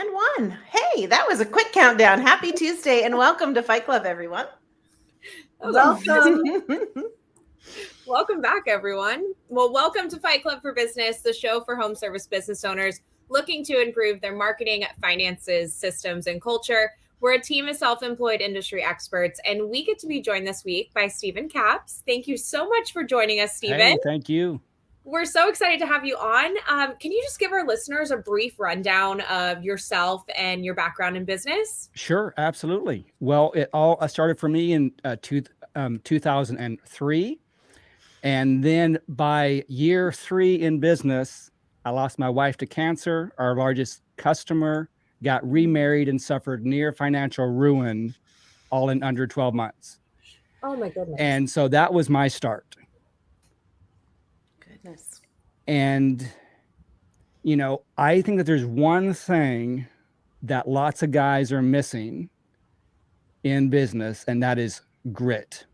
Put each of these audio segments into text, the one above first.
And one. Hey, that was a quick countdown. Happy Tuesday and welcome to Fight Club, everyone. Welcome. Welcome back, everyone. Well, welcome to Fight Club for Business, the show for home service business owners looking to improve their marketing, finances, systems, and culture. We're a team of self-employed industry experts, and we get to be joined this week by Stephen Capps. Thank you so much for joining us, Stephen. Hey, thank you. We're so excited to have you on. Can you just give our listeners a brief rundown of yourself and your background in business? Sure, absolutely. Well, it all started for me in 2003. And then by year 3 in business, I lost my wife to cancer. Our largest customer got remarried and suffered near financial ruin, all in under 12 months. Oh, my goodness. And so that was my start. Goodness. And, I think that there's one thing that lots of guys are missing in business, and that is grit.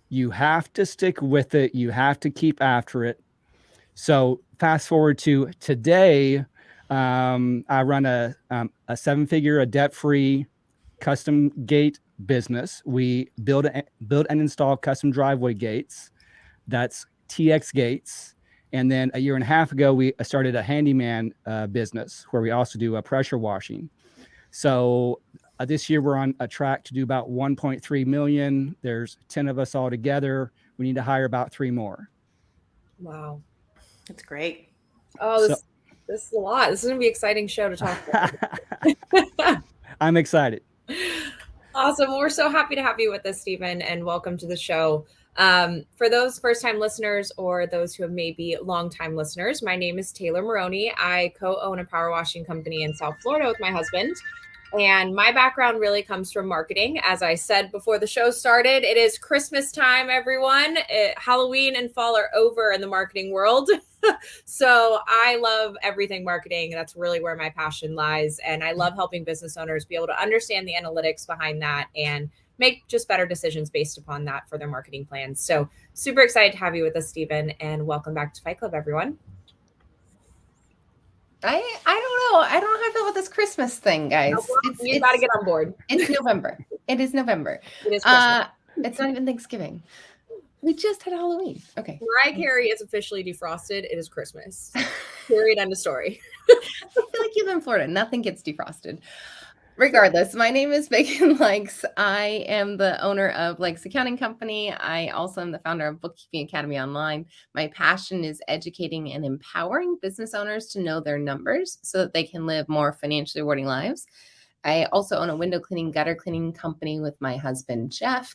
You have to stick with it. You have to keep after it. So fast forward to today, I run a 7-figure, a debt-free custom gate business. We build and install custom driveway gates. That's TX gates. And then a year and a half ago, we started a handyman business where we also do pressure washing. So this year we're on a track to do about 1.3 million. There's 10 of us all together. We need to hire about 3 more. Wow. That's great. Oh, this is a lot. This is going to be an exciting show to talk about. I'm excited. Awesome. Well, we're so happy to have you with us, Stephen, and welcome to the show. For those first-time listeners or those who have maybe long-time listeners, my name is Taylor Maroney. I co-own a power washing company in South Florida with my husband. And my background really comes from marketing. As I said before the show started, it is Christmas time, everyone. Halloween and fall are over in the marketing world. So I love everything marketing. That's really where my passion lies. And I love helping business owners be able to understand the analytics behind that and make just better decisions based upon that for their marketing plans. So super excited to have you with us, Stephen, and welcome back to Fight Club, everyone. I don't know. I don't know how I feel about this Christmas thing, guys. You got to get on board. It's November. It is November. It is Christmas. It's not even Thanksgiving. We just had Halloween. Okay. Mariah Carey is officially defrosted. It is Christmas. Period. End of story. I feel like you're in Florida. Nothing gets defrosted. Regardless, my name is Megan Likes. I am the owner of Likes Accounting Company. I also am the founder of Bookkeeping Academy Online. My passion is educating and empowering business owners to know their numbers so that they can live more financially rewarding lives. I also own a window cleaning, gutter cleaning company with my husband, Jeff.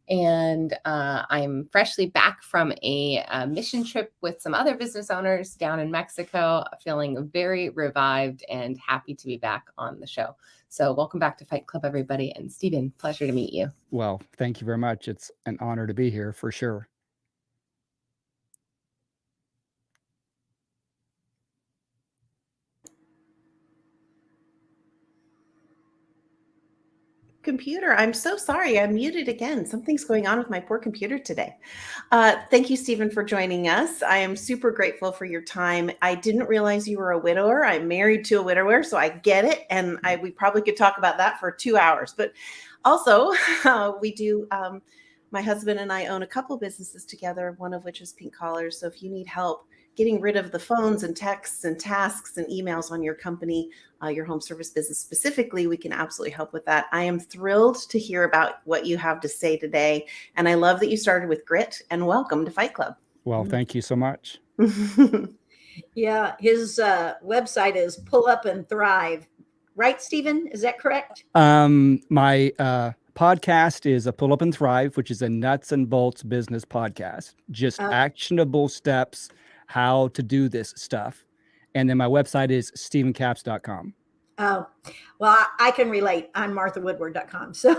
And I'm freshly back from a mission trip with some other business owners down in Mexico, feeling very revived and happy to be back on the show. So welcome back to Fight Club, everybody. And Stephen, pleasure to meet you. Well, thank you very much. It's an honor to be here for sure. Computer, I'm so sorry. I'm muted again. Something's going on with my poor computer today. Thank you, Stephen, for joining us. I am super grateful for your time. I didn't realize you were a widower. I'm married to a widower, so I get it. And we probably could talk about that for 2 hours. But also, we do, my husband and I own a couple businesses together, one of which is Pink Collars. So if you need help getting rid of the phones and texts and tasks and emails on your company, your home service business specifically, we can absolutely help with that. I am thrilled to hear about what you have to say today. And I love that you started with grit, and welcome to Fight Club. Well, thank you so much. Yeah, his website is Pull Up and Thrive. Right, Stephen? Is that correct? My podcast is a Pull Up and Thrive, which is a nuts and bolts business podcast. Just actionable steps, how to do this stuff. And then my website is stephencaps.com. Oh, well, I can relate. I'm marthawoodward.com. So,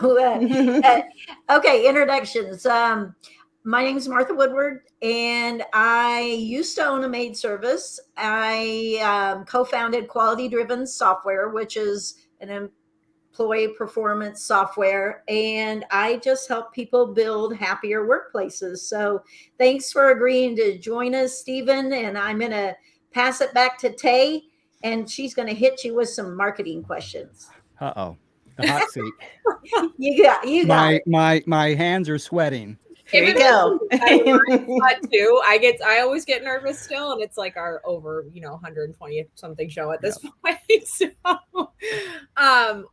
okay, introductions. My name is Martha Woodward, and I used to own a maid service. I co-founded Quality Driven Software, which is an employee performance software, and I just help people build happier workplaces. So thanks for agreeing to join us, Stephen, and I'm going to pass it back to Tay and she's going to hit you with some marketing questions. Uh-oh. The hot seat. You got it. My hands are sweating. Here you go. Too. I always get nervous still, and it's like our over 120 something show at this point. So,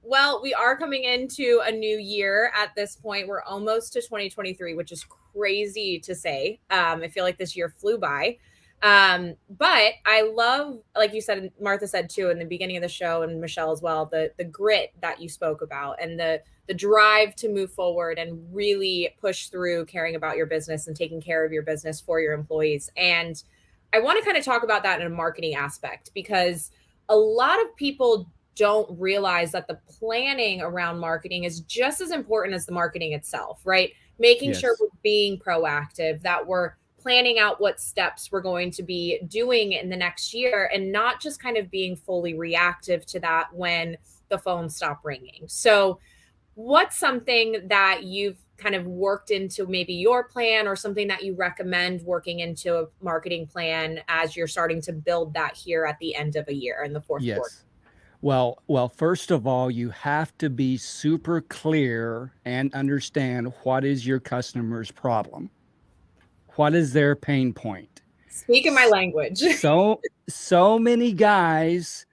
well, we are coming into a new year at this point. We're almost to 2023, which is crazy to say. I feel like this year flew by. But I love, like you said, Martha said too in the beginning of the show, and Michelle as well, the grit that you spoke about, and the drive to move forward and really push through caring about your business and taking care of your business for your employees. And I want to kind of talk about that in a marketing aspect, because a lot of people don't realize that the planning around marketing is just as important as the marketing itself, right? Making sure we're being proactive, that we're planning out what steps we're going to be doing in the next year, and not just kind of being fully reactive to that when the phones stop ringing. So what's something that you've kind of worked into maybe your plan, or something that you recommend working into a marketing plan as you're starting to build that here at the end of a year in the fourth quarter? Well, first of all, you have to be super clear and understand what is your customer's problem. What is their pain point? Speak in my language. So many guys,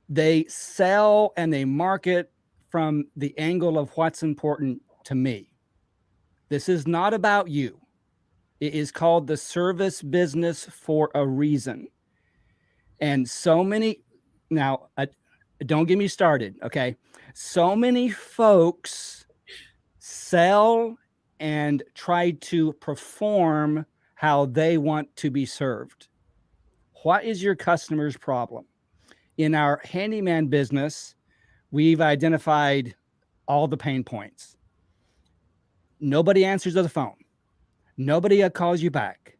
they sell and they market from the angle of what's important to me. This is not about you. It is called the service business for a reason. And so many, now, don't get me started, okay? So many folks sell and try to perform how they want to be served. What is your customer's problem? In our handyman business, we've identified all the pain points. Nobody answers the phone. Nobody calls you back.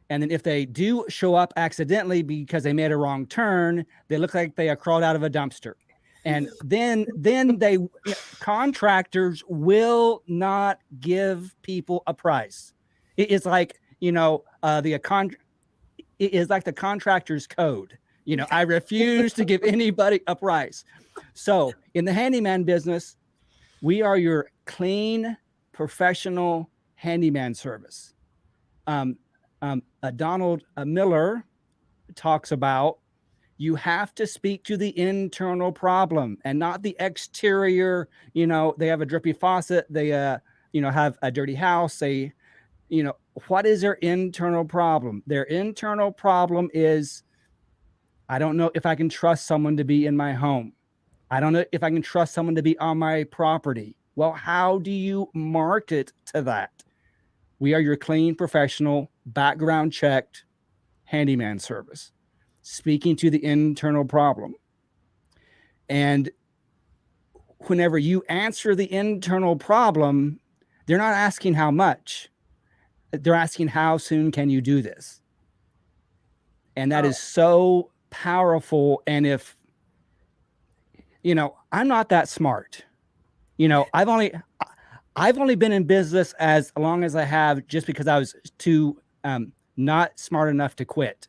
And then if they do show up accidentally because they made a wrong turn, they look like they are crawled out of a dumpster. And then they contractors will not give people a price. It is like, it is like the contractor's code. I refuse to give anybody a price. So in the handyman business, we are your clean, professional handyman service. Donald Miller talks about, you have to speak to the internal problem and not the exterior. They have a drippy faucet. They, have a dirty house. They, what is their internal problem? Their internal problem is, I don't know if I can trust someone to be in my home. I don't know if I can trust someone to be on my property. Well, how do you market to that? We are your clean, professional, background checked handyman service, speaking to the internal problem. And whenever you answer the internal problem, they're not asking how much. They're asking, how soon can you do this? And that is so powerful. And if, I'm not that smart. I've only been in business as long as I have just because I was too not smart enough to quit.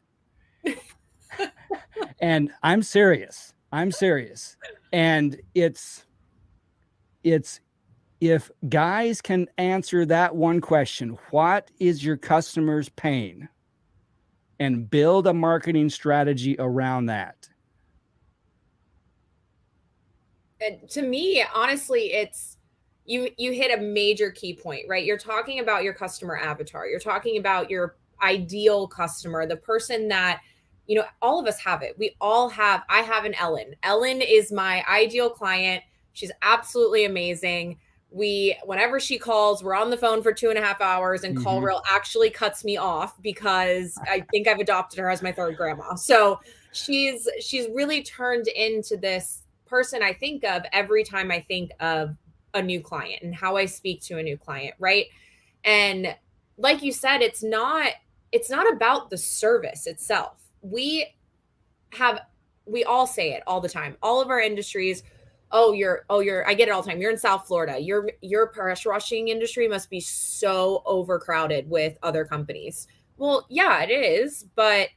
And I'm serious. And it's if guys can answer that one question, what is your customer's pain? And build a marketing strategy around that. And to me, honestly, it's you hit a major key point, right? You're talking about your customer avatar. You're talking about your ideal customer, the person that, all of us have it. I have an Ellen. Ellen is my ideal client. She's absolutely amazing. Whenever she calls, we're on the phone for 2.5 hours, and call reel actually cuts me off because I think I've adopted her as my third grandma. So she's really turned into this person I think of every time I think of a new client and how I speak to a new client, right? And like you said, it's not about the service itself. We all say it all the time. All of our industries, I get it all the time. You're in South Florida. Your pressure washing industry must be so overcrowded with other companies. Well, yeah, it is, but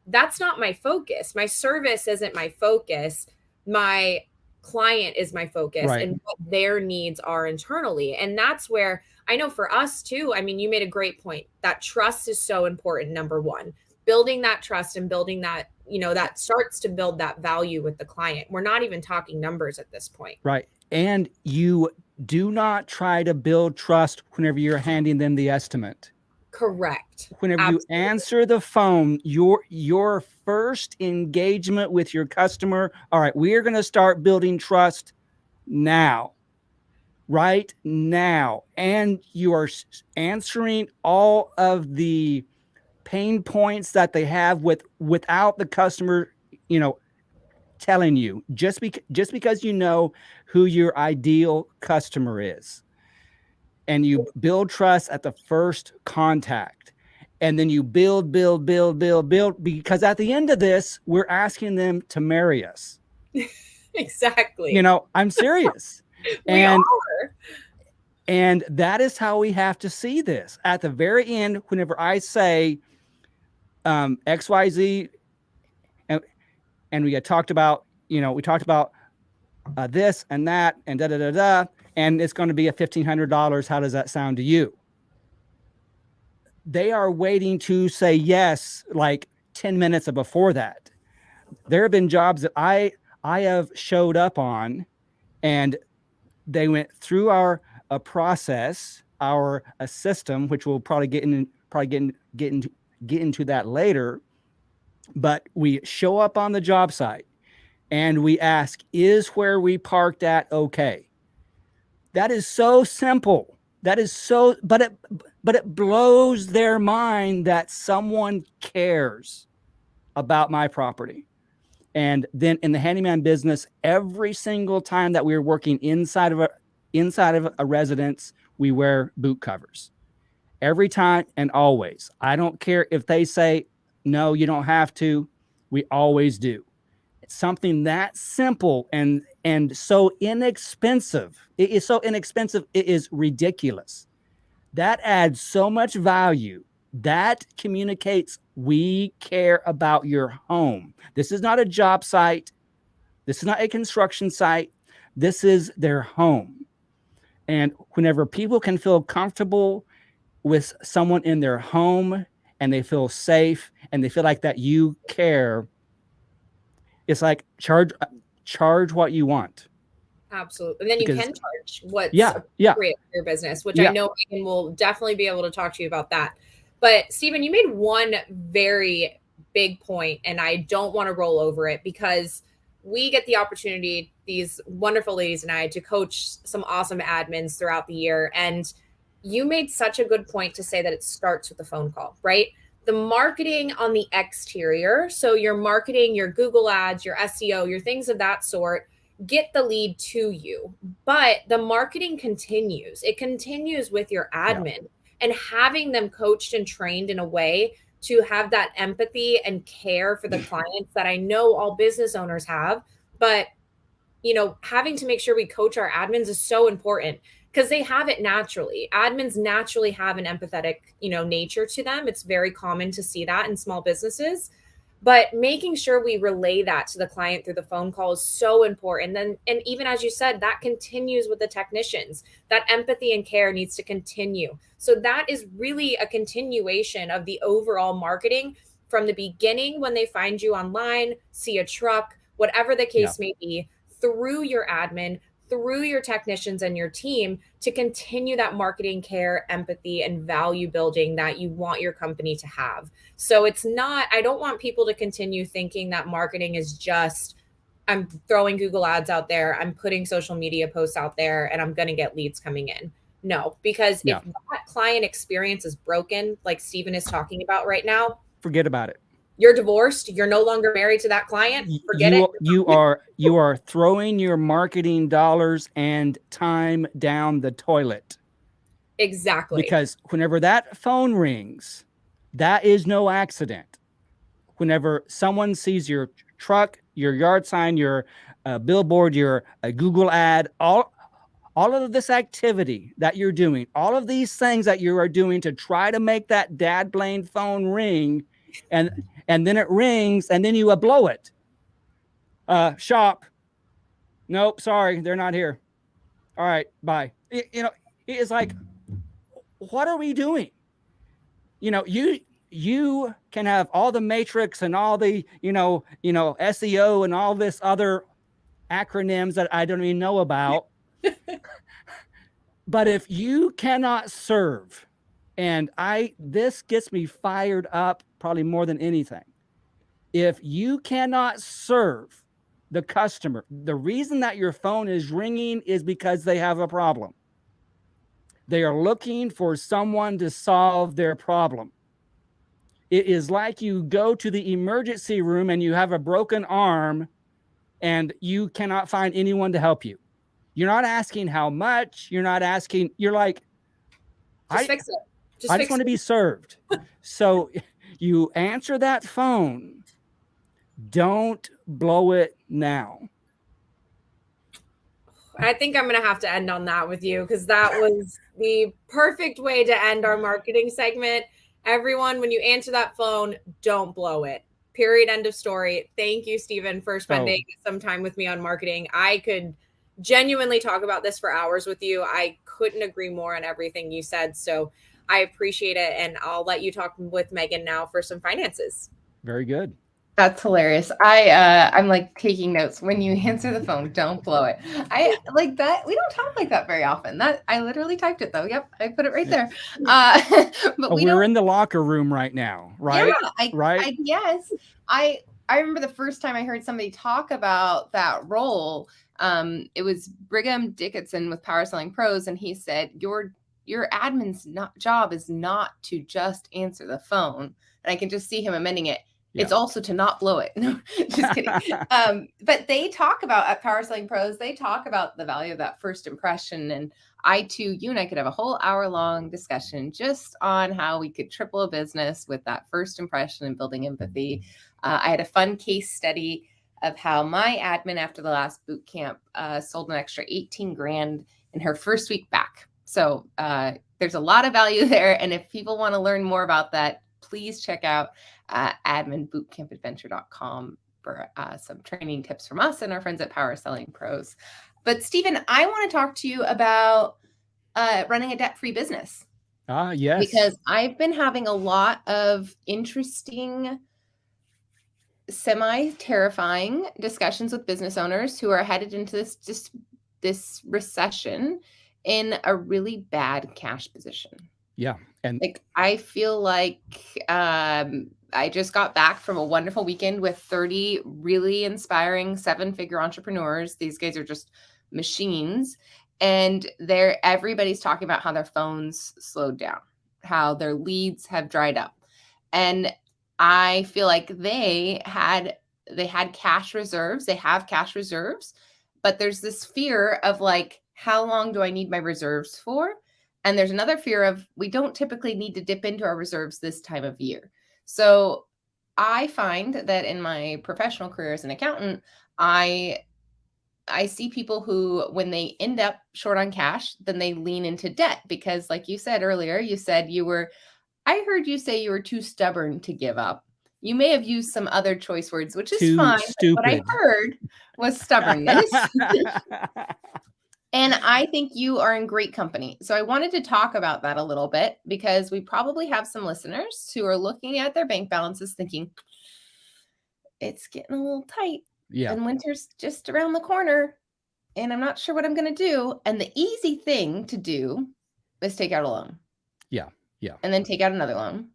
that's not my focus. My service isn't my focus. My client is my focus, Right. and what their needs are internally. And that's where I know for us too, I mean, you made a great point. That trust is so important. Number one, building that trust and building that, that starts to build that value with the client. We're not even talking numbers at this point. Right. And you do not try to build trust whenever you're handing them the estimate. Correct. Whenever Absolutely. you answer the phone, your first engagement with your customer, all right, we are going to start building trust now, right now. And you are answering all of the pain points that they have without the customer, telling you, just because you know who your ideal customer is. And you build trust at the first contact. And then you build, because at the end of this, we're asking them to marry us. Exactly. I'm serious. We are. And that is how we have to see this. At the very end, whenever I say XYZ, and we had talked about, this and that and da, and it's going to be a $1,500. How does that sound to you? They are waiting to say yes, like 10 minutes before that. There have been jobs that I have showed up on, and they went through our process, our system, which we'll probably get into that later. But we show up on the job site and we ask, is where we parked at okay? That is so simple. That is so, but it blows their mind that someone cares about my property. And then in the handyman business, every single time that we were working inside of a residence, we wear boot covers. Every time and always. I don't care if they say, no, you don't have to. We always do. It's something that simple and so inexpensive. It is so inexpensive, it is ridiculous. That adds so much value. That communicates we care about your home. This is not a job site. This is not a construction site. This is their home. And whenever people can feel comfortable with someone in their home and they feel safe and they feel like that you care, it's like charge what you want. Absolutely. And then you can charge what's appropriate for your business, which I know Megan will definitely be able to talk to you about that. But Stephen, you made one very big point, and I don't want to roll over it because we get the opportunity, these wonderful ladies and I, to coach some awesome admins throughout the year. And you made such a good point to say that it starts with the phone call, right? The marketing on the exterior. So your marketing, your Google ads, your SEO, your things of that sort, get the lead to you. But the marketing continues. It continues with your admin and having them coached and trained in a way to have that empathy and care for the clients that I know all business owners have. But, having to make sure we coach our admins is so important because they have it naturally. Admins naturally have an empathetic, nature to them. It's very common to see that in small businesses. But making sure we relay that to the client through the phone call is so important. And even as you said, that continues with the technicians. That empathy and care needs to continue. So that is really a continuation of the overall marketing from the beginning when they find you online, see a truck, whatever the case may be, through your admin, through your technicians and your team to continue that marketing, care, empathy, and value building that you want your company to have. So I don't want people to continue thinking that marketing is just, I'm throwing Google ads out there, I'm putting social media posts out there, and I'm going to get leads coming in. No, because if that client experience is broken, like Stephen is talking about right now, forget about it. You're divorced. You're no longer married to that client. Forget it. You are throwing your marketing dollars and time down the toilet. Exactly. Because whenever that phone rings, that is no accident. Whenever someone sees your truck, your yard sign, your billboard, your Google ad, all of this activity that you're doing, all of these things that you are doing to try to make that dad blame phone ring, and then it rings, and then you blow it. Shop. Nope, sorry, they're not here. All right, bye. It's like, what are we doing? You can have all the matrix and all the SEO and all this other acronyms that I don't even know about. But if you cannot serve, and this gets me fired up probably more than anything. If you cannot serve the customer, the reason that your phone is ringing is because they have a problem. They are looking for someone to solve their problem. It is like you go to the emergency room and you have a broken arm and you cannot find anyone to help you. You're not asking how much. You're not asking. You're like, just fix it. I just want to be served. So you answer that phone. Don't blow it now. I think I'm going to have to end on that with you, because that was the perfect way to end our marketing segment. Everyone, when you answer that phone, don't blow it. Period. End of story. Thank you, Stephen, for spending some time with me on marketing. I could genuinely talk about this for hours with you. I couldn't agree more on everything you said. So I appreciate it. And I'll let you talk with Megan now for some finances. Very good. That's hilarious. I'm like taking notes. When you answer the phone, don't blow it. I like that. We don't talk like that very often. That I literally typed it though. Yep, I put it right there. But we're in the locker room right now, right? Yeah, yes. I remember the first time I heard somebody talk about that role. It was Brigham Dickinson with Power Selling Pros, and he said your admin's job is not to just answer the phone. And I can just see him amending it. Yeah. It's also to not blow it. No, just kidding. But they talk about, at Power Selling Pros, they talk about the value of that first impression. And you and I could have a whole hour-long discussion just on how we could triple a business with that first impression and building empathy. I had a fun case study of how my admin after the last boot camp sold an extra 18 grand in her first week back. So there's a lot of value there. And if people want to learn more about that, please check out adminbootcampadventure.com for some training tips from us and our friends at Power Selling Pros. But Stephen, I want to talk to you about running a debt-free business. Yes. Because I've been having a lot of interesting, semi-terrifying discussions with business owners who are headed into this recession in a really bad cash position. Yeah. And like, I feel like I just got back from a wonderful weekend with 30 really inspiring 7-figure entrepreneurs. These guys are just machines. And everybody's talking about how their phones slowed down, how their leads have dried up. And I feel like they had cash reserves. They have cash reserves, but there's this fear of like, how long do I need my reserves for? And there's another fear of, we don't typically need to dip into our reserves this time of year. So I find that in my professional career as an accountant, I see people who, when they end up short on cash, then they lean into debt because, like you said earlier, I heard you say you were too stubborn to give up. You may have used some other choice words, which is too fine. Stupid. What I heard was stubbornness. And I think you are in great company. So I wanted to talk about that a little bit because we probably have some listeners who are looking at their bank balances thinking, it's getting a little tight. Yeah. And winter's just around the corner and I'm not sure what I'm going to do. And the easy thing to do is take out a loan. Yeah. Yeah. And then take out another loan.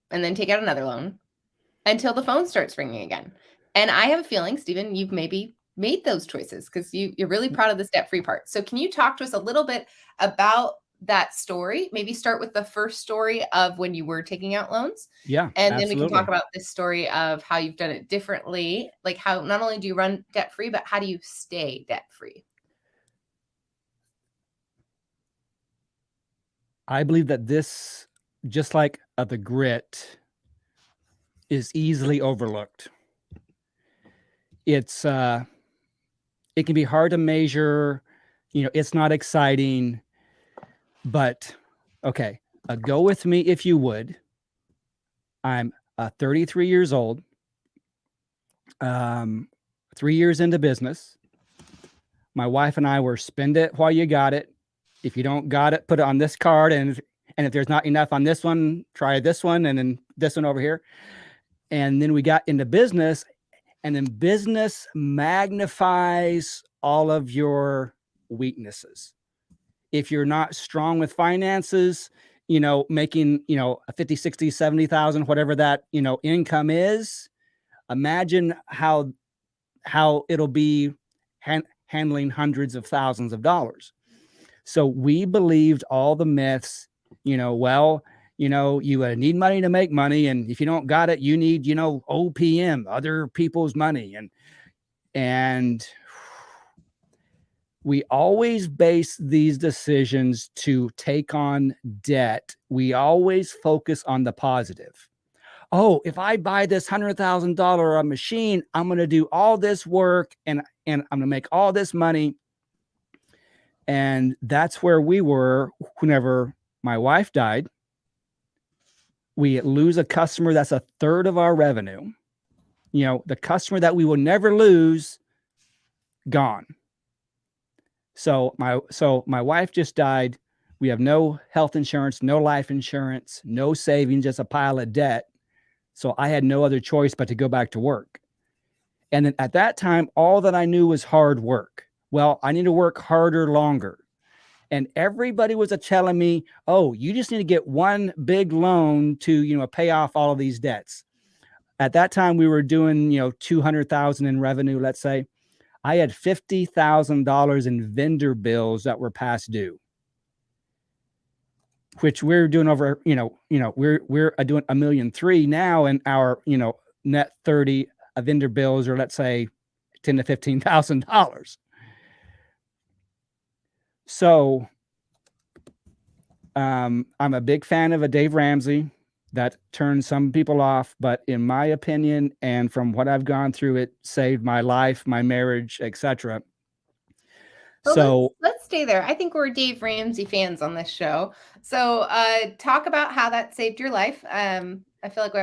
And then take out another loan until the phone starts ringing again. And I have a feeling, Stephen, you've maybe made those choices because you're really proud of this debt-free part. So can you talk to us a little bit about that story? Maybe start with the first story of when you were taking out loans. Yeah. And absolutely. then we can talk about this story of how you've done it differently. Like how not only do you run debt-free, but how do you stay debt-free? I believe that this, just like the grit, is easily overlooked. It can be hard to measure, it's not exciting, but okay, go with me if you would. I'm 33 years old, 3 years into business. My wife and I were spend it while you got it. If you don't got it, put it on this card. And if there's not enough on this one, try this one and then this one over here. And then we got into business, and then business magnifies all of your weaknesses. If you're not strong with finances, making, a 50, 60, 70,000, whatever that, income is, imagine how it'll be handling hundreds of thousands of dollars. So we believed all the myths, you need money to make money. And if you don't got it, you need, OPM, other people's money. And we always base these decisions to take on debt. We always focus on the positive. Oh, if I buy this $100,000 machine, I'm going to do all this work and I'm going to make all this money. And that's where we were whenever my wife died. We lose a customer that's a third of our revenue. The customer that we will never lose, gone. So my wife just died. We have no health insurance, no life insurance, no savings, just a pile of debt. So I had no other choice but to go back to work. And then at that time, all that I knew was hard work. Well, I need to work harder, longer. And everybody was telling me, oh, you just need to get one big loan to, pay off all of these debts. At that time, we were doing, $200,000 in revenue, let's say. I had $50,000 in vendor bills that were past due, which we're doing over, we're doing $1.3 million now, and our, net 30 vendor bills are, let's say, $10,000 to $15,000. So I'm a big fan of a Dave Ramsey. That turns some people off, but in my opinion, and from what I've gone through, it saved my life, my marriage, etc. Well, So let's stay there. I think we're Dave Ramsey fans on this show. So talk about how that saved your life. I feel like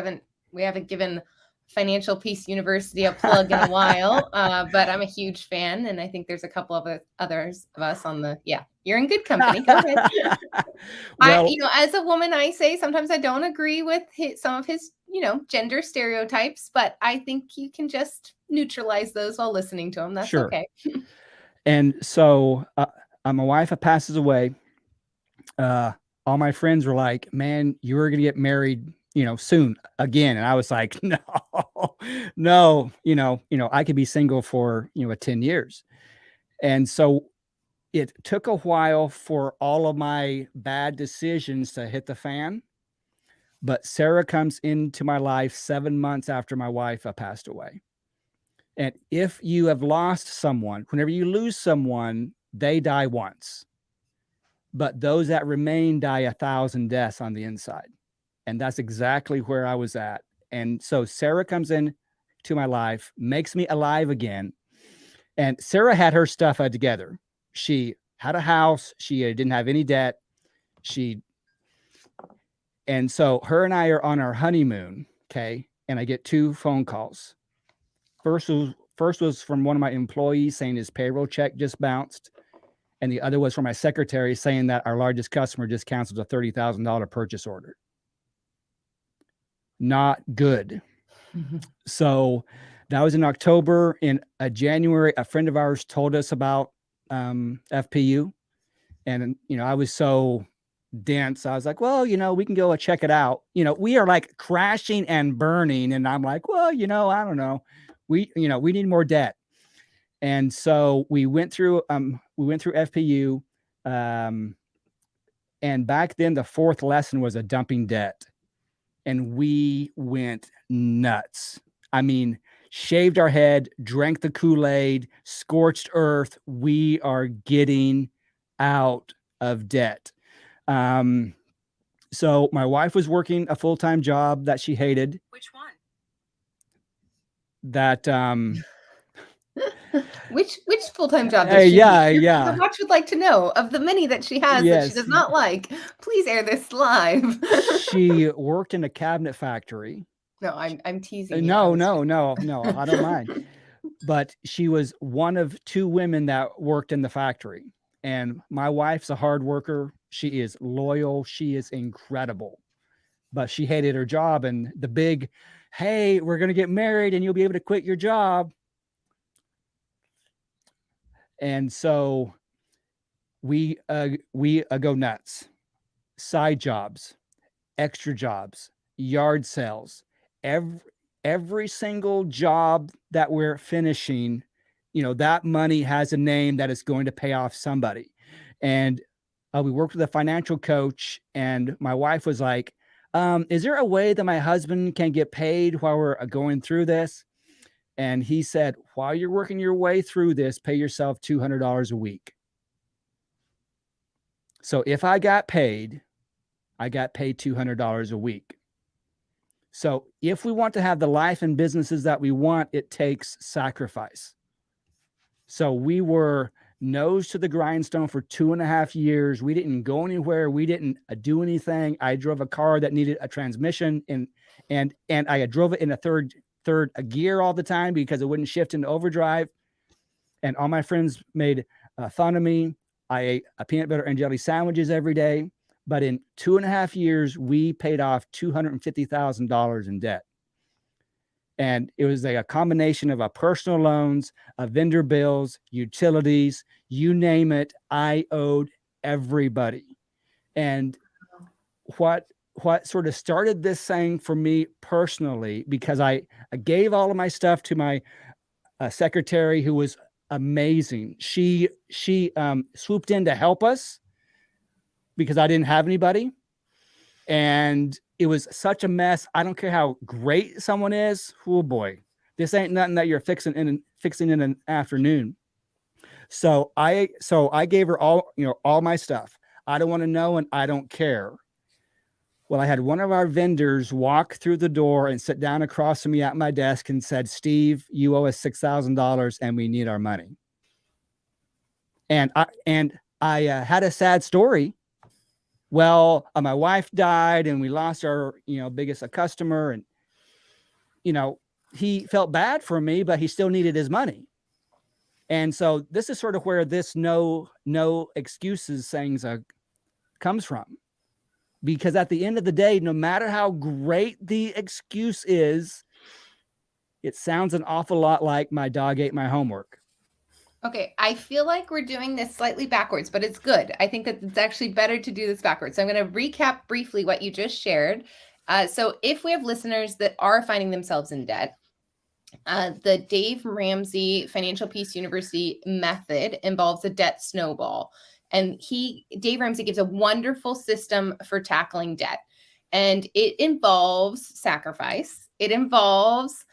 we haven't given Financial Peace University a plug in a while, but I'm a huge fan, and I think there's a couple of others of us on the. Yeah, you're in good company. Go ahead. Well, as a woman, I say sometimes I don't agree with some of his, gender stereotypes, but I think you can just neutralize those while listening to him. That's sure. Okay. And so my wife passes away. All my friends were like, man, you were going to get married, soon again. And I was like, no, I could be single for, 10 years. And so it took a while for all of my bad decisions to hit the fan. But Sarah comes into my life 7 months after my wife passed away. And if you have lost someone, whenever you lose someone, they die once. But those that remain die 1,000 deaths on the inside. And that's exactly where I was at. And so Sarah comes in to my life, makes me alive again. And Sarah had her stuff together. She had a house. She didn't have any debt. And so her and I are on our honeymoon. Okay. And I get 2 phone calls. First was from one of my employees saying his payroll check just bounced. And the other was from my secretary saying that our largest customer just canceled a $30,000 purchase order. Not good. So that was in October. In January, a friend of ours told us about FPU. And, I was so dense. I was like, well, we can go check it out. We are like crashing and burning. And I'm like, well, I don't know. We need more debt. And so we went through FPU. And back then the 4th lesson was a dumping debt. And we went nuts. I mean, shaved our head, drank the Kool-Aid, scorched earth. We are getting out of debt. So my wife was working a full-time job that she hated. Which one? That Which full-time job does she yeah. The watch would like to know of the many that she has that she does not like. Please air this live. She worked in a cabinet factory. No, I'm teasing you. No, I don't mind. But she was one of 2 women that worked in the factory. And my wife's a hard worker. She is loyal. She is incredible. But she hated her job, and the big, hey, we're going to get married and you'll be able to quit your job. And so we go nuts. Side jobs, extra jobs, yard sales, every single job that we're finishing, that money has a name that is going to pay off somebody. And we worked with a financial coach, and my wife was like, is there a way that my husband can get paid while we're going through this? And he said, while you're working your way through this, pay yourself $200 a week. So if I got paid $200 a week. So if we want to have the life and businesses that we want, it takes sacrifice. So we were nose to the grindstone for 2.5 years. We didn't go anywhere. We didn't do anything. I drove a car that needed a transmission, and I drove it in a third gear all the time because it wouldn't shift into overdrive. And all my friends made fun of me. I ate peanut butter and jelly sandwiches every day. But in 2.5 years, we paid off $250,000 in debt. And it was like a combination of personal loans, vendor bills, utilities, you name it. I owed everybody. And what sort of started this thing for me personally, because I gave all of my stuff to my secretary, who was amazing. She swooped in to help us because I didn't have anybody. And it was such a mess. I don't care how great someone is. Oh boy, this ain't nothing that you're fixing in an afternoon. So I gave her all my stuff. I don't want to know, and I don't care. Well, I had one of our vendors walk through the door and sit down across from me at my desk and said, Steve, you owe us $6,000 and we need our money. And I had a sad story. Well, my wife died and we lost our, biggest customer, and, he felt bad for me, but he still needed his money. And so this is sort of where this no excuses things comes from. Because at the end of the day, no matter how great the excuse is, it sounds an awful lot like my dog ate my homework. Okay, I feel like we're doing this slightly backwards, but it's good. I think that it's actually better to do this backwards. So I'm going to recap briefly what you just shared. So if we have listeners that are finding themselves in debt, the Dave Ramsey Financial Peace University method involves a debt snowball. And Dave Ramsey gives a wonderful system for tackling debt. And it involves sacrifice. It involves,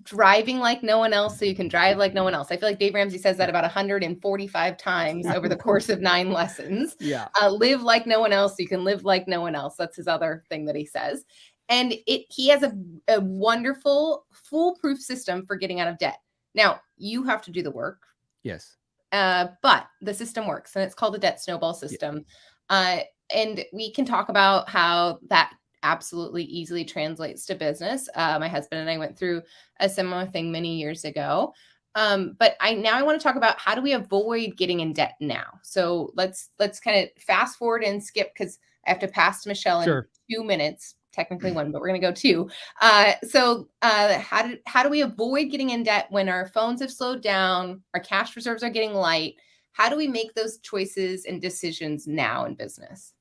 driving like no one else so you can drive like no one else. I feel like Dave Ramsey says that about 145 times over the course of 9 lessons. Yeah. Live like no one else so you can live like no one else. That's his other thing that he says. And he has a wonderful foolproof system for getting out of debt. Now, you have to do the work. Yes. But the system works, and it's called the debt snowball system. Yeah. And we can talk about how that absolutely easily translates to business. My husband and I went through a similar thing many years ago. But I want to talk about how do we avoid getting in debt now? So let's kind of fast forward and skip, because I have to pass to Michelle in 2 minutes. Technically 1, but we're going to go 2. So how do we avoid getting in debt when our phones have slowed down, our cash reserves are getting light? How do we make those choices and decisions now in business?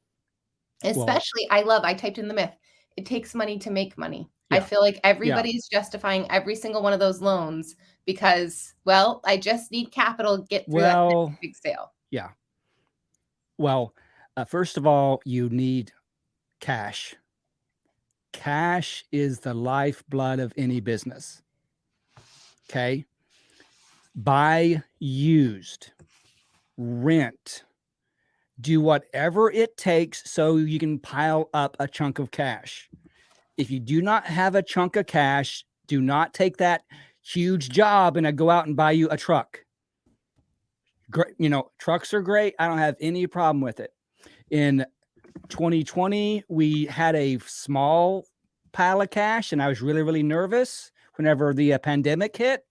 Especially, I typed in the myth. It takes money to make money. Yeah. I feel like everybody is justifying every single one of those loans because, I just need capital to get through that next big sale. Yeah. Well, first of all, you need cash. Cash is the lifeblood of any business. Okay. Buy used, rent, do whatever it takes so you can pile up a chunk of cash. If you do not have a chunk of cash, do not take that huge job and go out and buy you a truck. Trucks are great. I don't have any problem with it. In 2020, we had a small pile of cash, and I was really, really nervous whenever the pandemic hit.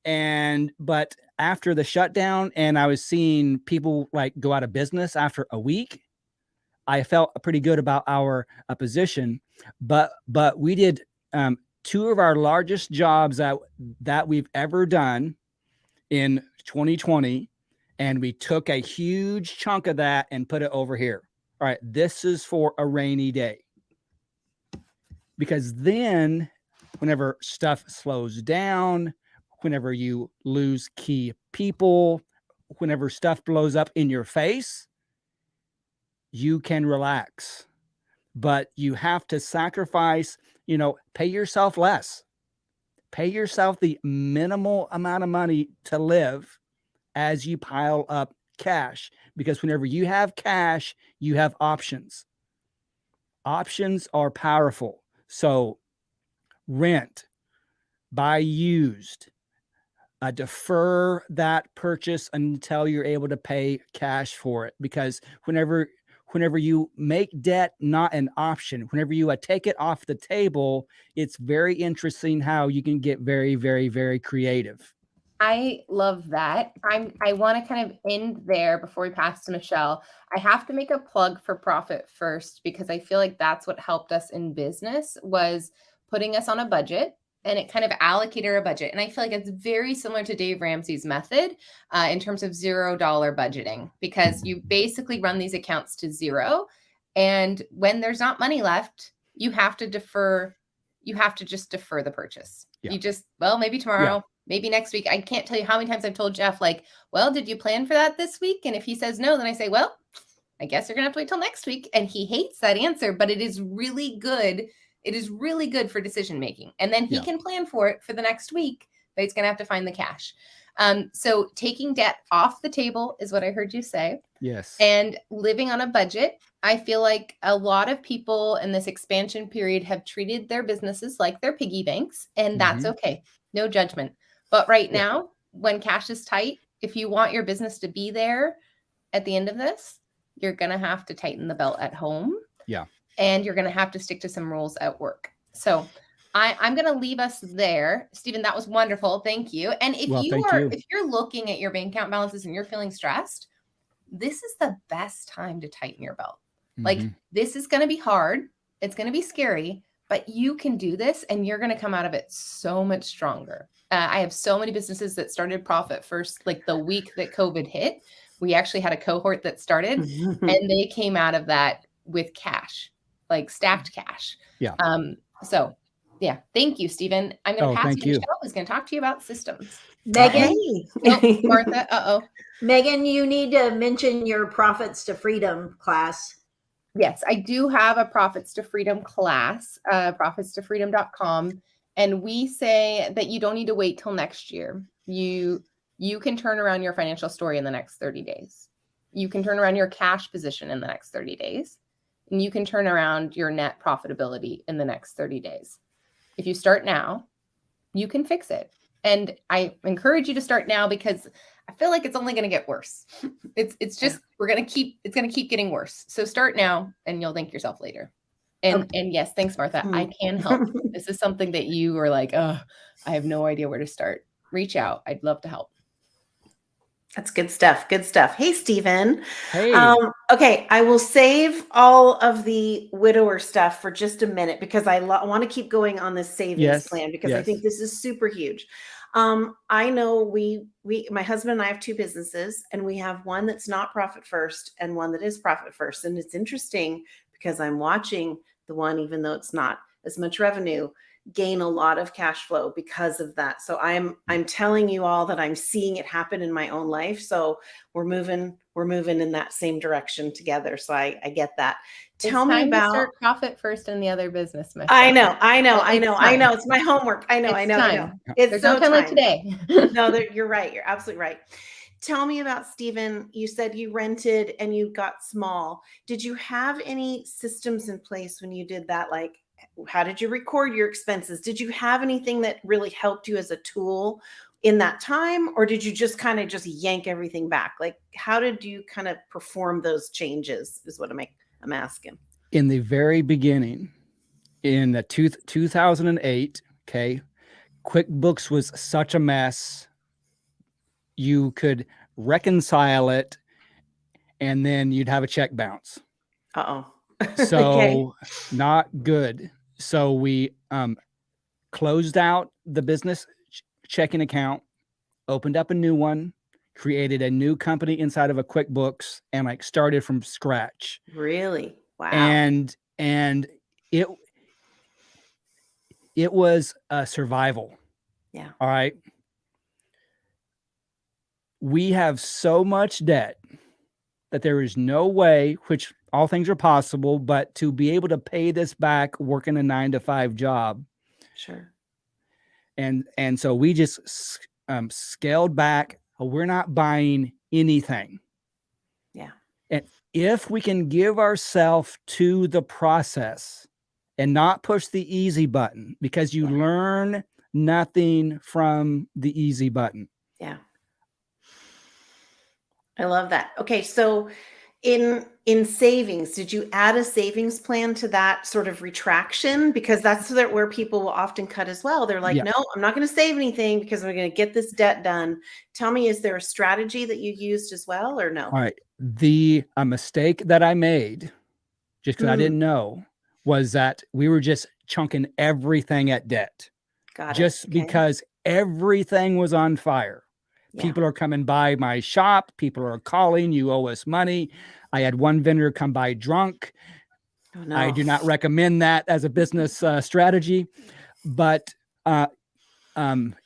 But after the shutdown, and I was seeing people like go out of business after a week, I felt pretty good about our position. But we did 2 of our largest jobs that we've ever done in 2020, and we took a huge chunk of that and put it over here. All right, this is for a rainy day. Because then whenever stuff slows down, whenever you lose key people, whenever stuff blows up in your face, you can relax. But you have to sacrifice, pay yourself less. Pay yourself the minimal amount of money to live as you pile up cash. Because whenever you have cash, you have options. Options are powerful. So rent, buy used, defer that purchase until you're able to pay cash for it. Because whenever you make debt not an option, whenever you take it off the table, it's very interesting how you can get very, very, very creative. I love that. I want to kind of end there before we pass to Michelle. I have to make a plug for Profit First, because I feel like that's what helped us in business, was putting us on a budget, and it kind of allocated our budget. And I feel like it's very similar to Dave Ramsey's method in terms of $0 budgeting, because you basically run these accounts to zero. And when there's not money left, you have to just defer the purchase. Yeah. You just, maybe tomorrow. Yeah. Maybe next week. I can't tell you how many times I've told Jeff, like, well, did you plan for that this week? And if he says no, then I say, well, I guess you're going to have to wait till next week. And he hates that answer, but it is really good. It is really good for decision making. And then he can plan for it for the next week, but he's going to have to find the cash. So taking debt off the table is what I heard you say. Yes. And living on a budget. I feel like a lot of people in this expansion period have treated their businesses like their piggy banks, and that's okay. No judgment. But right now, when cash is tight, if you want your business to be there at the end of this, you're going to have to tighten the belt at home. Yeah. And you're going to have to stick to some rules at work. So I'm going to leave us there. Stephen, that was wonderful. Thank you. And if you're looking at your bank account balances and you're feeling stressed, this is the best time to tighten your belt. Like, this is going to be hard. It's going to be scary, but you can do this and you're going to come out of it so much stronger. I have so many businesses that started Profit First, like the week that COVID hit. We actually had a cohort that started and they came out of that with cash, like stacked cash. Yeah. So yeah, thank you, Stephen. I'm going to pass to Michelle, who's going to talk to you about systems. Megan. Martha. Megan, you need to mention your Profits to Freedom class. Yes, I do have a Profits to Freedom class, profitstofreedom.com. And we say that you don't need to wait till next year. You can turn around your financial story in the next 30 days. You can turn around your cash position in the next 30 days. And you can turn around your net profitability in the next 30 days. If you start now, you can fix it. And I encourage you to start now, because I feel like it's only going to get worse. It's just, it's going to keep getting worse. So start now and you'll thank yourself later. And yes, thanks, Martha. I can help. This is something that you are like, I have no idea where to start. Reach out. I'd love to help. That's good stuff. Good stuff. Hey, Stephen. Hey. Okay, I will save all of the widower stuff for just a minute, because I want to keep going on this savings plan, because I think this is super huge. I know my husband and I have 2 businesses, and we have one that's not Profit First and one that is Profit First. And it's interesting because I'm watching the one, even though it's not as much revenue, gain a lot of cash flow because of that. So I'm telling you all that I'm seeing it happen in my own life. So we're moving in that same direction together. So I get that. Tell me about to start Profit First in the other business. Michelle. I know. It's my homework. I know. It's There's so no time like today. No, you're right. You're absolutely right. Tell me about, Stephen. You said you rented and you got small. Did you have any systems in place when you did that? Like, how did you record your expenses? Did you have anything that really helped you as a tool in that time? Or did you just kind of just yank everything back? Like, how did you kind of perform those changes is what I'm asking. In the very beginning, in the 2008, okay, QuickBooks was such a mess. You could reconcile it and then you'd have a check bounce. Uh-oh. So not good. So we closed out the business checking account, opened up a new one, created a new company inside of a QuickBooks, and like started from scratch. Really? Wow. And it was a survival. Yeah. All right. We have so much debt that there is no way, which all things are possible, but to be able to pay this back working a 9-to-5 job. Sure. And so we just scaled back. We're not buying anything. Yeah. And if we can give ourselves to the process and not push the easy button, because you learn nothing from the easy button. Yeah. I love that. Okay. So in savings, did you add a savings plan to that sort of retraction? Because that's where people will often cut as well. They're like, Yeah. no, I'm not going to save anything because I'm going to get this debt done. Tell me, is there a strategy that you used as well or no? All right. The mistake that I made, just because I didn't know, was that we were just chunking everything at debt. Got it. Just Okay. because everything was on fire. Yeah. People are coming by my shop. People are calling, you owe us money. I had one vendor come by drunk. Oh, no. I do not recommend that as a business strategy. But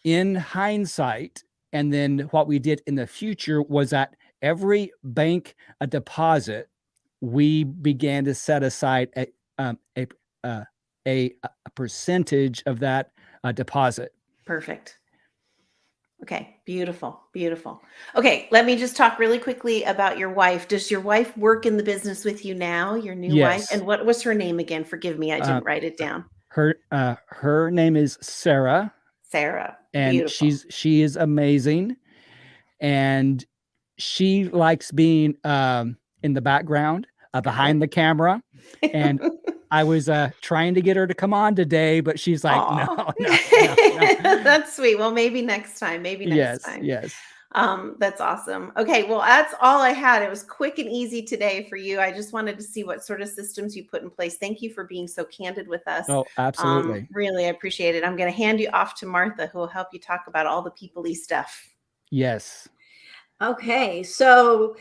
in hindsight, and then what we did in the future was that every bank deposit, we began to set aside a percentage of that deposit. Perfect. Okay. Beautiful. Beautiful. Okay. Let me just talk really quickly about your wife. Does your wife work in the business with you now, your new wife? Yes. And what was her name again? Forgive me. I didn't write it down. Her name is Sarah. Sarah. And Beautiful. she is amazing. And she likes being in the background, behind the camera. And I was trying to get her to come on today, but she's like, no. That's sweet. Well, maybe next time. Maybe next time. Yes. That's awesome. Okay. Well, that's all I had. It was quick and easy today for you. I just wanted to see what sort of systems you put in place. Thank you for being so candid with us. Oh, absolutely. Really, I appreciate it. I'm going to hand you off to Martha, who will help you talk about all the people-y stuff. Yes. Okay. So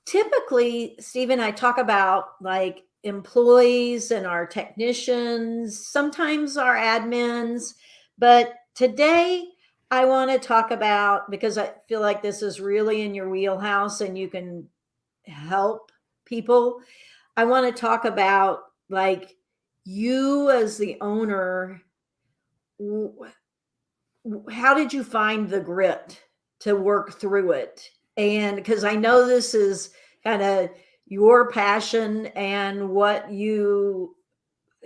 typically, Stephen, I talk about like employees and our technicians, sometimes our admins, but today I want to talk about, because I feel like this is really in your wheelhouse and you can help people. I want to talk about like you as the owner. How did you find the grit to work through it? And because I know this is kind of your passion and what you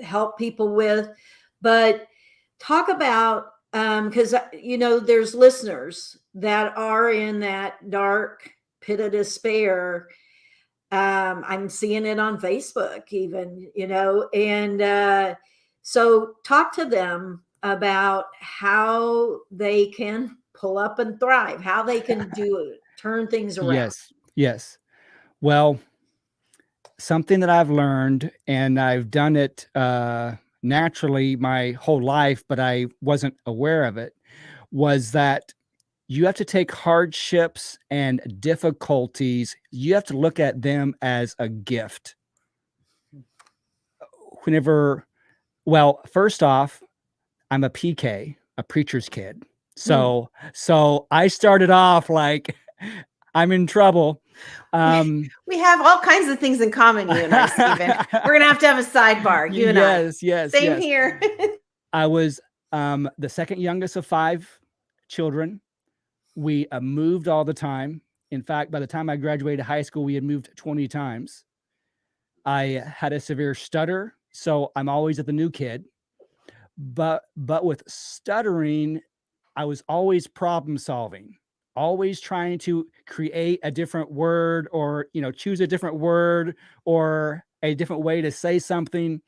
help people with, but talk about, because there's listeners that are in that dark pit of despair. I'm seeing it on Facebook even, and so talk to them about how they can pull up and thrive, how they can turn things around. Yes. Well, something that I've learned, and I've done it naturally my whole life, but I wasn't aware of it, was that you have to take hardships and difficulties. You have to look at them as a gift. First off, I'm a PK, a preacher's kid. So I started off like I'm in trouble. We have all kinds of things in common, you and I, Stephen. We're gonna have to have a sidebar, you and I. Yes. Same here. I was the second youngest of 5 children. We moved all the time. In fact, by the time I graduated high school, we had moved 20 times. I had a severe stutter, so I'm always at the new kid. But with stuttering, I was always problem solving, always trying to create a different word, or choose a different word or a different way to say something.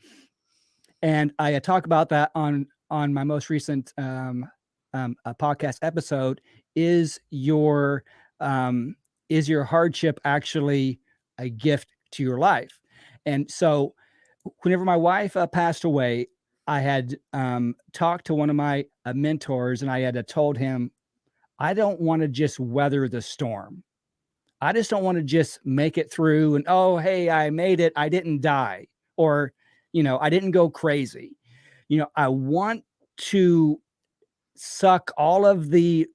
And I talk about that on my most recent podcast episode. Is your hardship actually a gift to your life? And so whenever my wife passed away, I had talked to one of my mentors, and I had told him, I don't want to just weather the storm. I just don't want to just make it through and, oh, hey, I made it. I didn't die, or, I didn't go crazy. I want to suck all of the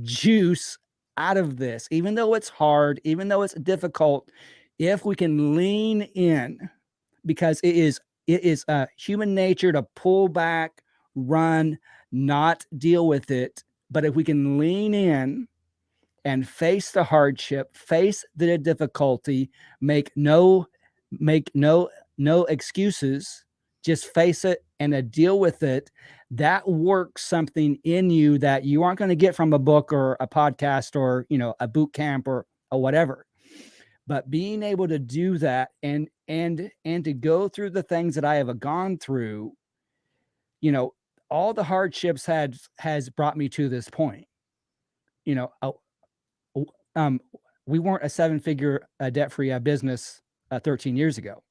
juice out of this, even though it's hard, even though it's difficult, if we can lean in, because it is human nature to pull back, run, not deal with it. But if we can lean in and face the hardship, face the difficulty, make no excuses, just face it and deal with it, that works something in you that you aren't going to get from a book or a podcast or a boot camp or whatever. But being able to do that and to go through the things that I have gone through, all the hardships has brought me to this point. We weren't a 7-figure debt-free business 13 years ago.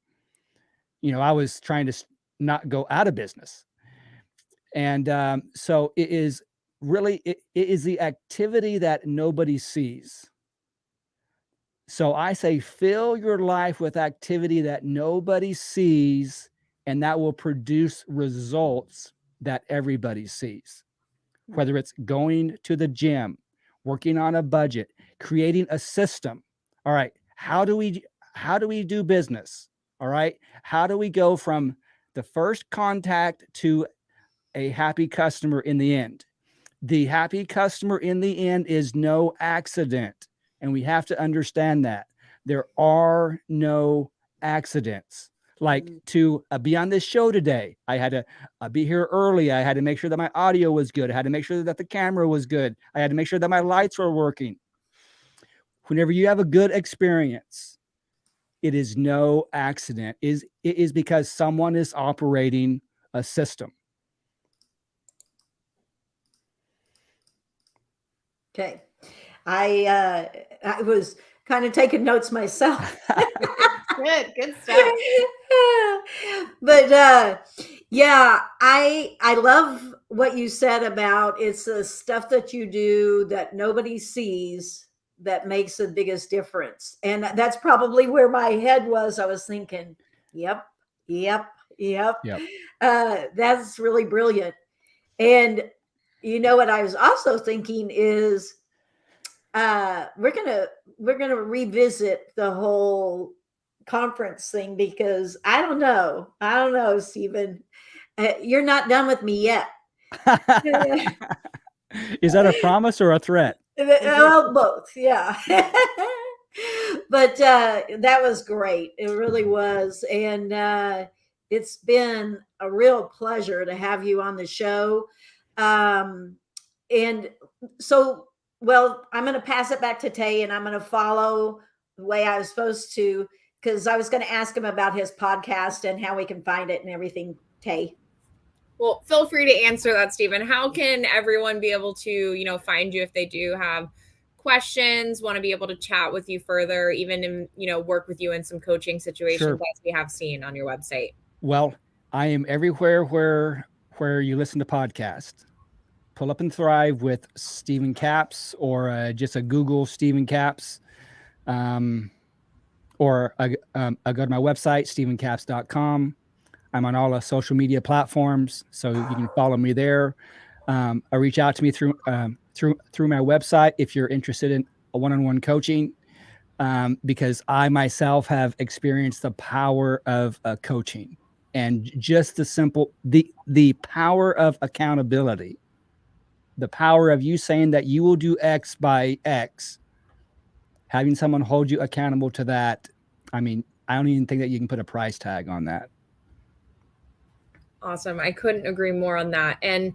I was trying to not go out of business. And so it is really, it is the activity that nobody sees. So I say, fill your life with activity that nobody sees, and that will produce results that everybody sees. Whether it's going to the gym, working on a budget, creating a system. All right, how do we do business? All right, how do we go from the first contact to a happy customer in the end? The happy customer in the end is no accident. And we have to understand that there are no accidents. Like to be on this show today, I had to be here early. I had to make sure that my audio was good. I had to make sure that the camera was good. I had to make sure that my lights were working. Whenever you have a good experience, it is no accident. It is because someone is operating a system. Okay. I was kind of taking notes myself. Good stuff. But yeah, I love what you said about it's the stuff that you do that nobody sees that makes the biggest difference. And that's probably where my head was. I was thinking, yep. That's really brilliant. And what I was also thinking is we're gonna revisit the whole conference thing, because I don't know, Stephen, you're not done with me yet. Is that a promise or a threat? Well, both, yeah. But that was great. It really was. And it's been a real pleasure to have you on the show. And so, well, I'm going to pass it back to Tay, and I'm going to follow the way I was supposed to, because I was going to ask him about his podcast and how we can find it and everything. Tay. Well, feel free to answer that, Stephen. How can everyone be able to, find you if they do have questions, want to be able to chat with you further, even in, work with you in some coaching situations, sure, as we have seen on your website? Well, I am everywhere where you listen to podcasts. Pull Up and Thrive with Stephen Capps, or just a Google Stephen Capps, or I go to my website, stephencaps.com. I'm on all the social media platforms, so you can follow me there. Or reach out to me through my website if you're interested in a one-on-one coaching, because I myself have experienced the power of coaching, and just the power of accountability, the power of you saying that you will do X by X, having someone hold you accountable to that. I mean, I don't even think that you can put a price tag on that. Awesome. I couldn't agree more on that. And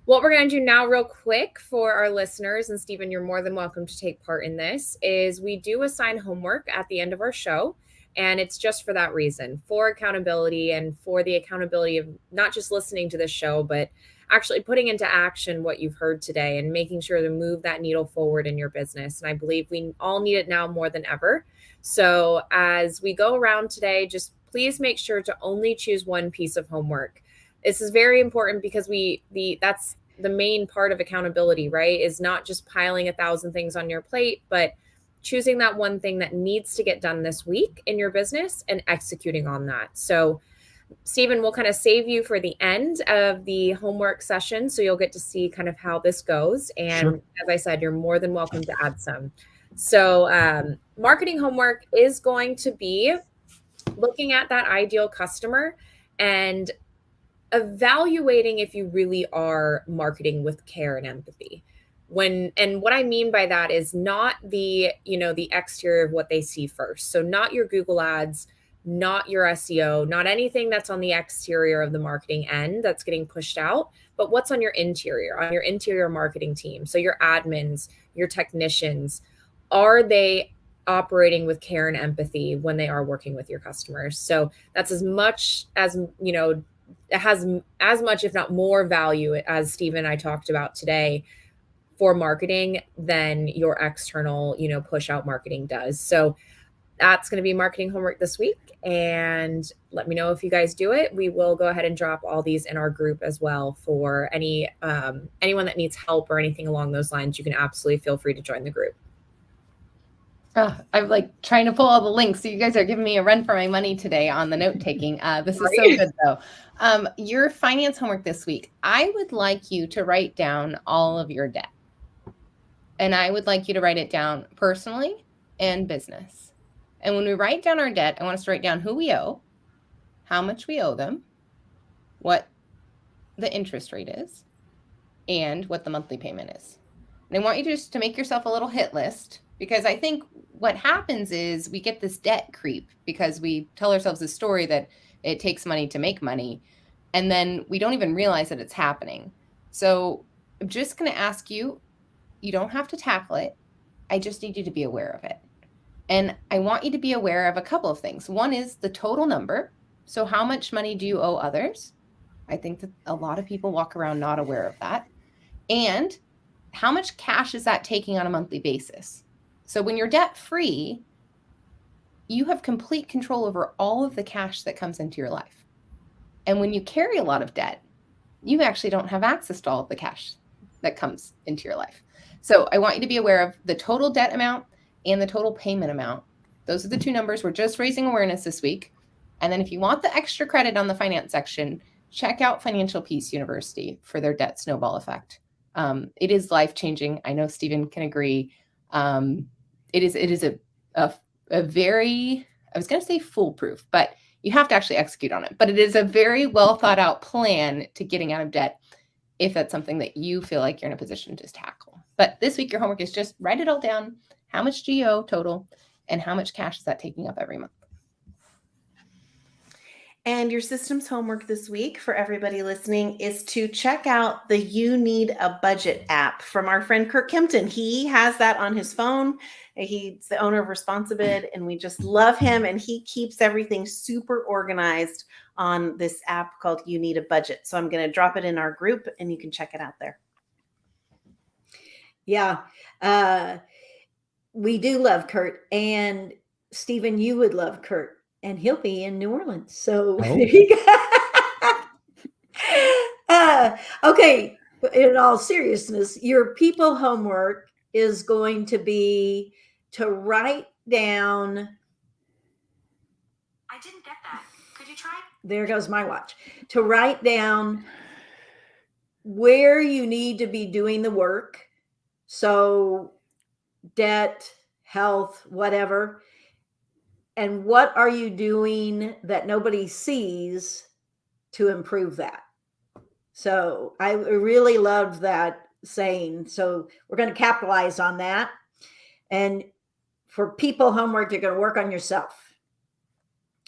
what we're going to do now real quick for our listeners, and Stephen, you're more than welcome to take part in this, is we do assign homework at the end of our show. And it's just for that reason, for accountability, and for the accountability of not just listening to this show, but actually putting into action what you've heard today and making sure to move that needle forward in your business. And I believe we all need it now more than ever. So as we go around today, just please make sure to only choose one piece of homework. This is very important because that's the main part of accountability, right? Is not just piling 1,000 things on your plate, but choosing that one thing that needs to get done this week in your business and executing on that. So Stephen, we'll kind of save you for the end of the homework session, so you'll get to see kind of how this goes. And Sure. as I said, you're more than welcome to add some. So marketing homework is going to be looking at that ideal customer and evaluating if you really are marketing with care and empathy. And what I mean by that is not the exterior of what they see first. So not your Google ads, not your SEO, not anything that's on the exterior of the marketing end that's getting pushed out, but what's on your interior marketing team. So your admins, your technicians, are they operating with care and empathy when they are working with your customers? So that's as much as, it has as much, if not more value, as Steve and I talked about today, for marketing than your external, push out marketing does. So that's going to be marketing homework this week. And let me know if you guys do it. We will go ahead and drop all these in our group as well for anyone that needs help or anything along those lines. You can absolutely feel free to join the group. I'm like trying to pull all the links. So you guys are giving me a run for my money today on the note taking. This is so good though. Your finance homework this week, I would like you to write down all of your debt. And I would like you to write it down personally and business. And when we write down our debt, I want us to write down who we owe, how much we owe them, what the interest rate is, and what the monthly payment is. And I want you just to make yourself a little hit list, because I think what happens is we get this debt creep because we tell ourselves this story that it takes money to make money, and then we don't even realize that it's happening. So I'm just going to ask you, you don't have to tackle it. I just need you to be aware of it. And I want you to be aware of a couple of things. One is the total number. So how much money do you owe others? I think that a lot of people walk around not aware of that. And how much cash is that taking on a monthly basis? So when you're debt free, you have complete control over all of the cash that comes into your life. And when you carry a lot of debt, you actually don't have access to all of the cash that comes into your life. So I want you to be aware of the total debt amount and the total payment amount. Those are the two numbers. We're just raising awareness this week. And then if you want the extra credit on the finance section, check out Financial Peace University for their debt snowball effect. It is life-changing. I know Stephen can agree. It is a very, I was going to say foolproof, but you have to actually execute on it. But it is a very well thought out plan to getting out of debt if that's something that you feel like you're in a position to tackle. But this week, your homework is just write it all down. How much do you owe total, and how much cash is that taking up every month? And your systems homework this week for everybody listening is to check out the You Need a Budget app from our friend Kirk Kempton. He has that on his phone. He's the owner of Responsibid, and we just love him. And he keeps everything super organized on this app called You Need a Budget. So I'm going to drop it in our group, and you can check it out there. Yeah. We do love Kurt, and Stephen, you would love Kurt, and he'll be in New Orleans. So there you go. Okay. In all seriousness, your people homework is going to be to write down. I didn't get that. Could you try? There goes my watch. To write down where you need to be doing the work. So debt, health, whatever. And what are you doing that nobody sees to improve that? So I really love that saying. So we're going to capitalize on that. And for people homework, you're going to work on yourself.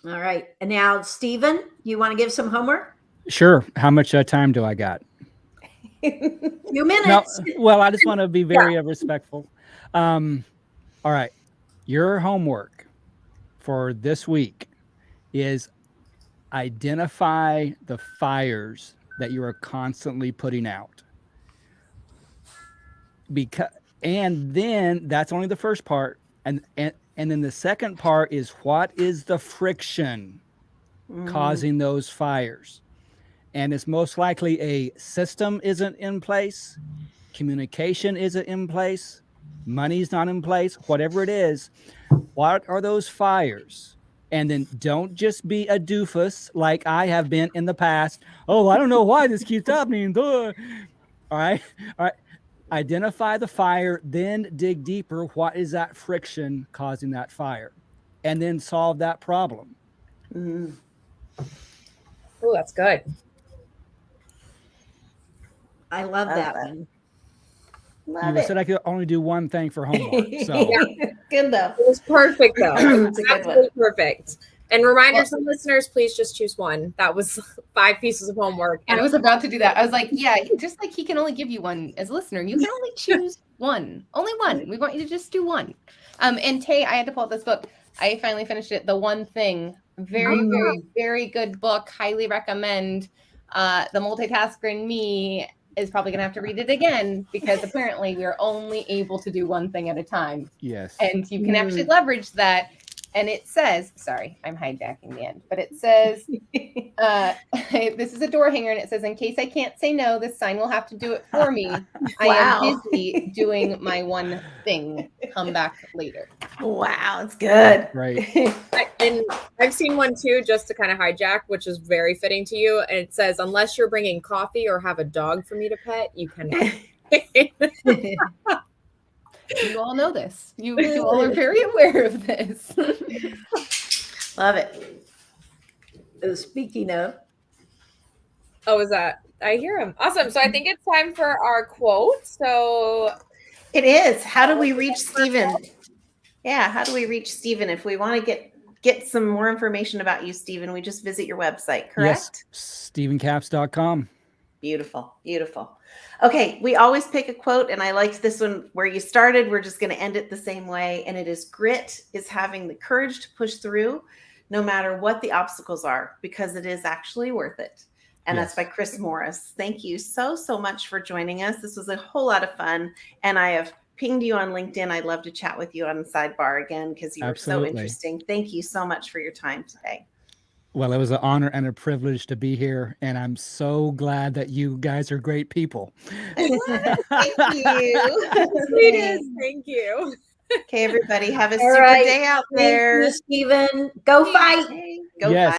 All right. And now, Stephen, you want to give some homework? Sure. How much time do I got? Few minutes. No, well, I just want to be very respectful. All right. Your homework for this week is identify the fires that you are constantly putting out. And then that's only the first part. And then the second part is, what is the friction causing those fires? And it's most likely a system isn't in place, communication isn't in place, money's not in place, whatever it is. What are those fires? And then don't just be a doofus like I have been in the past. Oh, I don't know why this keeps happening. All right. Identify the fire, then dig deeper. What is that friction causing that fire? And then solve that problem. Oh, that's good. I love that one. Love You it. said I could only do one thing for homework. So Good though. It was perfect, though. It's a good Absolutely perfect. And reminder to listeners, please just choose one. That was 5 pieces of homework. And I was about to do that. I was like, yeah, just like he can only give you one as a listener, you can only choose one. Only one. We want you to just do one. And Tay, I had to pull out this book. I finally finished it. The One Thing. Very, very, very good book. Highly recommend. The multitasker in me is probably going to have to read it again, because apparently we are only able to do one thing at a time. yes. And you can actually leverage that. And it says, sorry, I'm hijacking the end, but it says, this is a door hanger, and it says, in case I can't say no, this sign will have to do it for me. I am busy doing my one thing. Come back later. Wow, it's good. Right. And I've seen one too, just to kind of hijack, which is very fitting to you. And it says, unless you're bringing coffee or have a dog for me to pet, you cannot. You all know this. You all are very aware of this. Love it. Speaking of, Oh, is that? I hear him. Awesome. So I think it's time for our quote. So It is. How do we reach Stephen? Yeah, how do we reach Stephen? If we want to get some more information about you, Stephen, we just visit your website, correct? Yes. StephenCaps.com. Beautiful. Beautiful. Okay, we always pick a quote, and I liked this one where you started. We're just going to end it the same way, and it is, grit is having the courage to push through no matter what the obstacles are, because it is actually worth it. And that's by Chris Morris. Thank you so much for joining us. This was a whole lot of fun, and I have pinged you on LinkedIn. I'd love to chat with you on the sidebar again, because you were so interesting. Thank you so much for your time today. Well, it was an honor and a privilege to be here, and I'm so glad that you guys are great people. Thank you. it is. Thank you. Okay, everybody, have a super day out there. Thank you, Stephen. Go fight. Go Yes. fight.